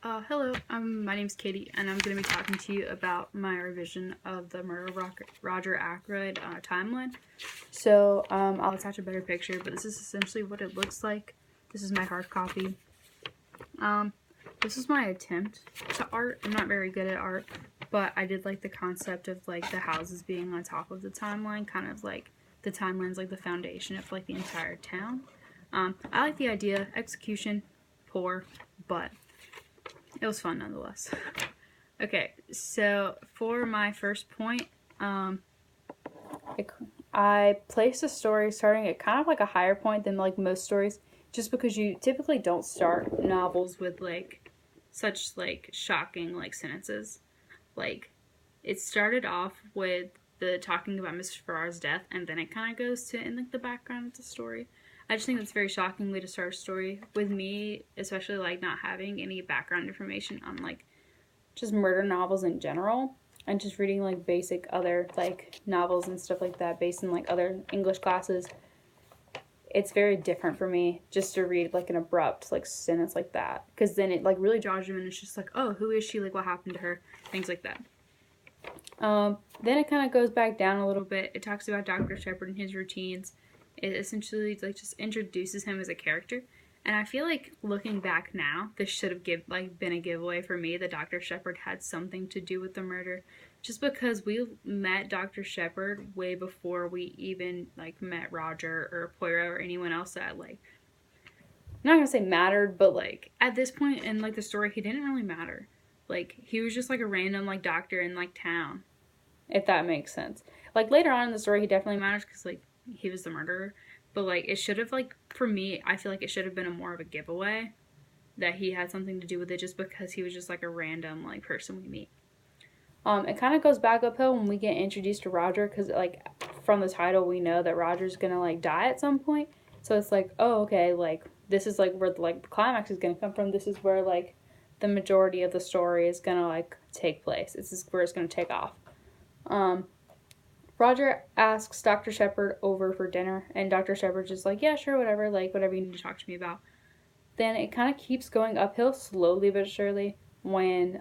Hello, my name's Katie, and I'm going to be talking to you about my revision of the Murder of Roger Ackroyd timeline. So, I'll attach a better picture, but this is essentially what it looks like. This is my hard copy. This is my attempt to art. I'm not very good at art, but I did like the concept of like the houses being on top of the timeline, kind of like the timeline's like the foundation of like the entire town. I like the idea. Execution, poor, but it was fun nonetheless. Okay, so for my first point, I placed a story starting at kind of like a higher point than like most stories, just because you typically don't start novels with like such like shocking like sentences. Like it started off with the talking about Mr. Farrar's death, and then it kind of goes to in like the background of the story. I just think that's a very shocking way to start a story. With me, especially like not having any background information on like just murder novels in general, and just reading like basic other like novels and stuff like that based in like other English classes. It's very different for me just to read like an abrupt like sentence like that, because then it like really draws you in. It's just like, oh, who is she? Like, what happened to her? Things like that. Then it kind of goes back down a little bit. It talks about Dr. Shepard and his routines. It essentially like just introduces him as a character. And I feel like looking back now, this should have been a giveaway for me that Dr. Shepard had something to do with the murder, just because we met Dr. Shepard way before we even like met Roger or Poirot or anyone else that like, I'm not gonna say mattered, but like at this point in like the story, he didn't really matter. Like he was just like a random like doctor in like town, if that makes sense. Like later on in the story, he definitely matters because like he was the murderer. But like it should have like for me, I feel like it should have been a more of a giveaway that he had something to do with it, just because he was just like a random like person we meet. It kind of goes back uphill when we get introduced to Roger, because like from the title we know that Roger's gonna like die at some point. So it's like, oh okay, like this is like where the climax is gonna come from. This is where like the majority of the story is gonna like take place. This is where it's gonna take off. Um, Roger asks Dr. Shepard over for dinner, and Dr. Shepard's just like, yeah, sure, whatever, like, whatever you need to talk to me about. Then it kind of keeps going uphill slowly but surely when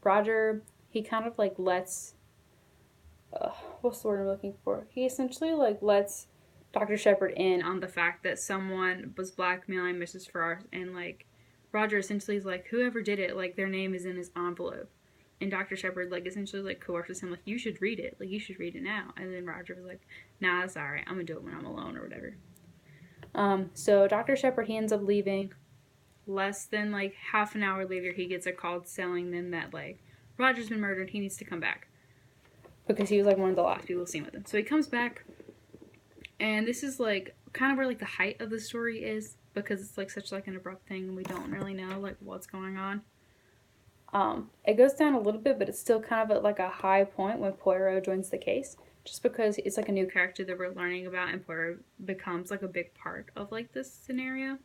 Roger, he kind of like lets, what's the word I'm looking for? He essentially like lets Dr. Shepard in on the fact that someone was blackmailing Mrs. Farrar, and like Roger essentially is like, whoever did it, like, their name is in his envelope. And Dr. Shepard like essentially like coerces him, like, you should read it, like you should read it now. And then Roger was like, nah, it's alright, I'm gonna do it when I'm alone or whatever. So Dr. Shepard, he ends up leaving. Less than like half an hour later, he gets a call telling them that like Roger's been murdered. He needs to come back because he was like one of the last people seen with him. So he comes back, and this is like kind of where like the height of the story is, because it's like such like an abrupt thing and we don't really know like what's going on. It goes down a little bit, but it's still kind of at like a high point when Poirot joins the case, just because it's like a new character that we're learning about, and Poirot becomes like a big part of like this scenario.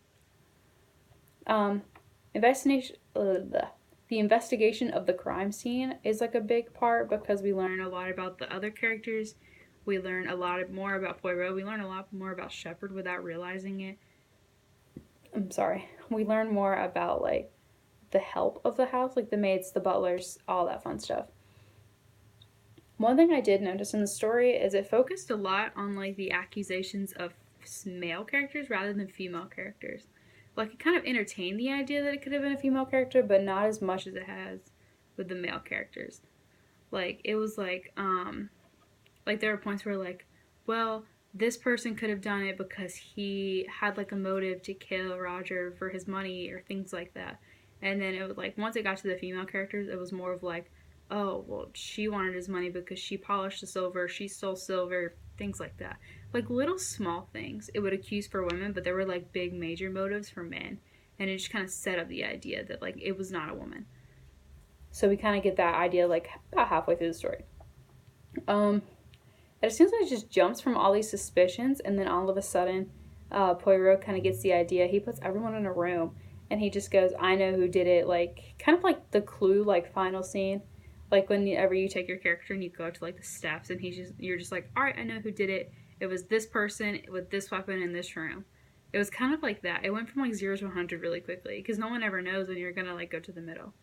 Investigation, the investigation of the crime scene is like a big part, because we learn a lot about the other characters. We learn a lot more about Poirot. We learn a lot more about Shepard without realizing it. I'm sorry. We learn more about like the help of the house, like the maids, the butlers, all that fun stuff. One thing I did notice in the story is it focused a lot on like the accusations of male characters rather than female characters. Like it kind of entertained the idea that it could have been a female character, but not as much as it has with the male characters. Like it was like there were points where like, well, this person could have done it because he had like a motive to kill Roger for his money or things like that. And then it was like once it got to the female characters, it was more of like, oh, well, she wanted his money because she polished the silver, she stole silver, things like that. Like little small things it would accuse for women, but there were like big major motives for men. And it just kind of set up the idea that like it was not a woman. So we kind of get that idea like about halfway through the story. It seems like it just jumps from all these suspicions, and then all of a sudden, Poirot kind of gets the idea. He puts everyone in a room, and he just goes, I know who did it, like, kind of like the Clue, like, final scene. Like, whenever you take your character and you go to, like, the steps, and you're just like, alright, I know who did it. It was this person with this weapon in this room. It was kind of like that. It went from like 0 to 100 really quickly because no one ever knows when you're gonna like go to the middle.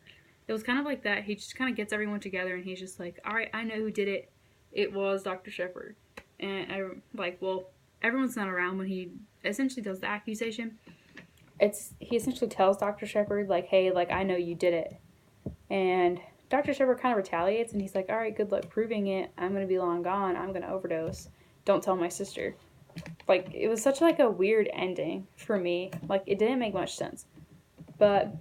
It was kind of like that. He just kind of gets everyone together and he's just like, all right, I know who did it. It was Dr. Shepard. And I like, well, everyone's not around when he essentially does the accusation. He essentially tells Dr. Shepard like, hey, like I know you did it. And Dr. Shepard kind of retaliates and he's like, all right, good luck proving it. I'm gonna be long gone. I'm gonna overdose. Don't tell my sister. Like it was such like a weird ending for me. Like it didn't make much sense. But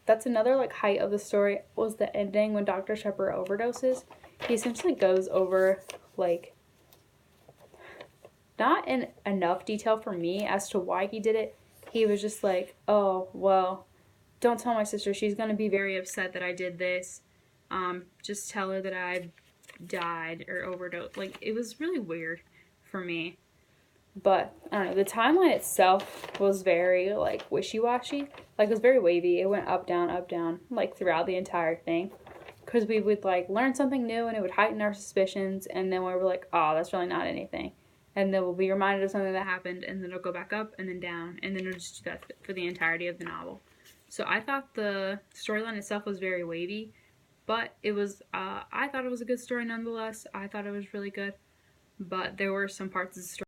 that's another like height of the story was the ending when Dr. Shepard overdoses. He essentially goes over like not in enough detail for me as to why he did it. He was just like, oh well, don't tell my sister. She's gonna be very upset that I did this. Just tell her that I died or overdosed. Like it was really weird for me. But I don't know, the timeline itself was very like wishy-washy. Like it was very wavy. It went up down, like throughout the entire thing. Because we would like learn something new and it would heighten our suspicions, and then we were like, oh, that's really not anything. And then we'll be reminded of something that happened, and then it'll go back up and then down, and then it'll just do that for the entirety of the novel. So I thought the storyline itself was very wavy, but it was I thought it was a good story nonetheless. I thought it was really good, but there were some parts of the story